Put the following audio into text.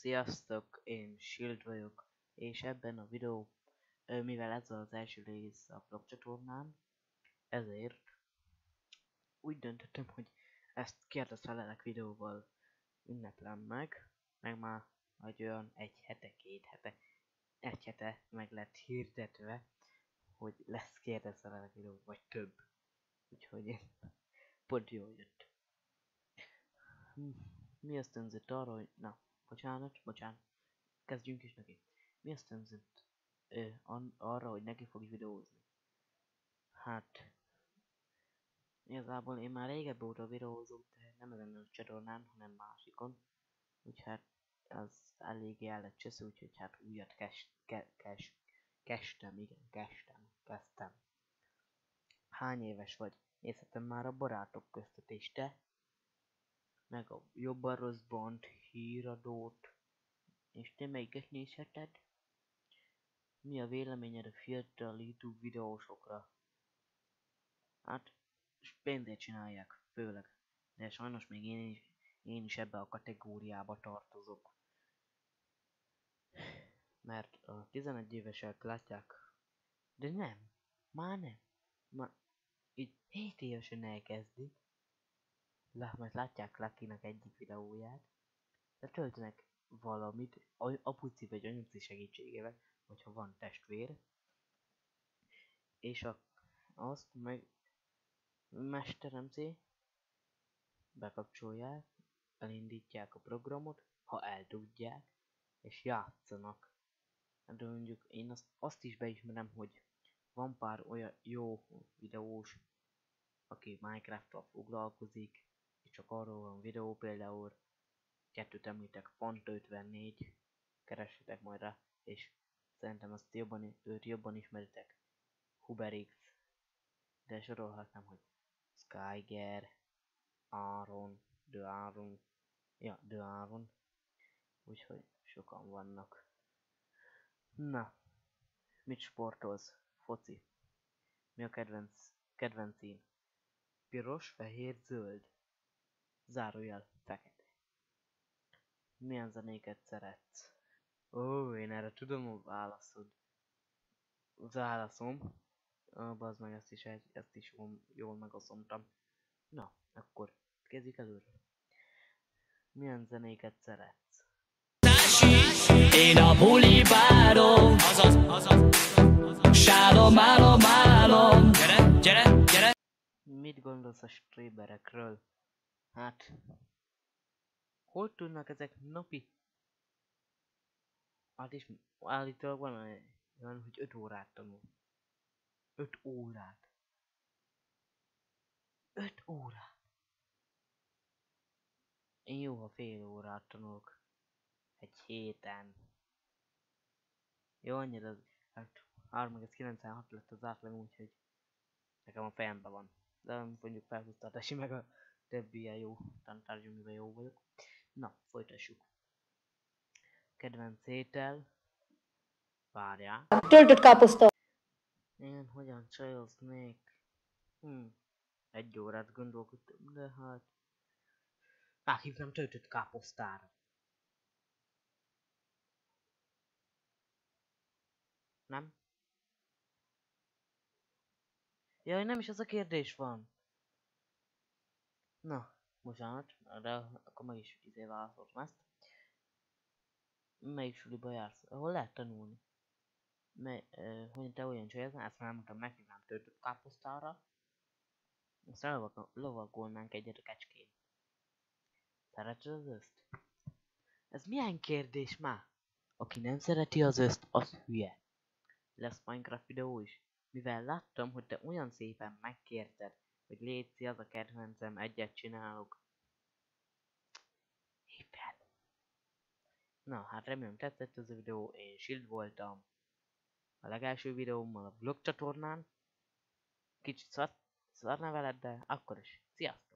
Sziasztok, én Shield vagyok, és ebben a videó, mivel ez az első rész a vlog csatornán, ezért úgy döntöttem, hogy ezt kérdezz felelek videóval ünneplem meg már olyan egy hete meg lett hirdetve, hogy lesz kérdezz felelek videó, vagy több. Úgyhogy pont jól jött. Mi ösztönzött arra, hogy... Na, bocsánat, kezdjünk is neki. Mi ösztönzött arra, hogy neki fogj videózni? Hát... Igazából én már régebb óta videózok, de nem ezen a csatornán, hanem másikon. Úgyhogy hát az eléggé el lett csesző, úgyhogy hát újat kezdtem. Hány éves vagy? Nézhetem már a barátok köztet, és te? Meg a jobban rossz bont, híradót. És te melyiket nézheted? Mi a véleményed a fiatal YouTube videósokra? Hát, pénzért csinálják, főleg. De sajnos még én is ebbe a kategóriába tartozok. Mert a 11 évesek látják. De nem, már nem. Így 7 évesen elkezdik. Mert látják Luckynak egyik videóját. De töltenek valamit, apuci vagy anyuci segítségével, hogyha van testvér. És azt meg mesteremcé bekapcsolják, elindítják a programot, ha el tudják, és játszanak. De mondjuk én azt is beismerem, hogy van pár olyan jó videós, aki Minecraft-tal foglalkozik, és csak arról van videó, például kettőt említek, Fanta54, keressetek majd rá, és szerintem őt jobban ismeritek, HuberX, de sorolhatnám, hogy Skyger, The Aaron, úgyhogy sokan vannak. Na, mit sportolsz? Foci. Mi a kedvencén? Piros, fehér, zöld. Zárójel, fekete. Milyen zenéket szeretsz? Ó, én erre tudom a válaszod. Válaszom. Bazd meg, ezt is jól megoszomtam. Na, akkor kezdjük előre. Milyen zenéket szeretsz? Én a buli várom, sálom. Gyere. Mit gondolsz a streamerekről? Hát... Hol tudnak ezek napi? Hát is állítólag van olyan, hogy 5 órát tanul. 5 órát. 5 órát. Én jó, ha fél órát tanulok. Egy héten. Jó, annyira, hát 3,96 lett az átlag, úgyhogy nekem a fejemben van. De mondjuk felhúztatási meg a többi ilyen jó tantárgy, amiben jó vagyok. Na, folytassuk. Kedvenc étel. Várjál. Töltött káposzta. Én hogyan csajoznék? 1 órát gondolkodtam, de hát... Ráhívnám töltött káposztára. Nem? Jaj, nem is az a kérdés van. Na, bocsánat, de akkor meg is válaszoltam ezt. Melyik suliba jársz? Ahol lehet tanulni. Hogy te olyan csajoznál, ezt már elmondtam, meghívnám töltött káposztára. Aztán lovagolnánk egyet a kecskén. Szereted az öszt? Ez milyen kérdés már? Aki nem szereti az öszt, az hülye. Lesz Minecraft videó is? Mivel láttam, hogy te olyan szépen megkérted, hogy létszi, az a kedvencem, egyet csinálok. Éppen. Na, hát remélem tetszett ez a videó, én Shield voltam. A legelső videómmal a vlog csatornán. Kicsit szar neveled, de akkor is. Sziasztok!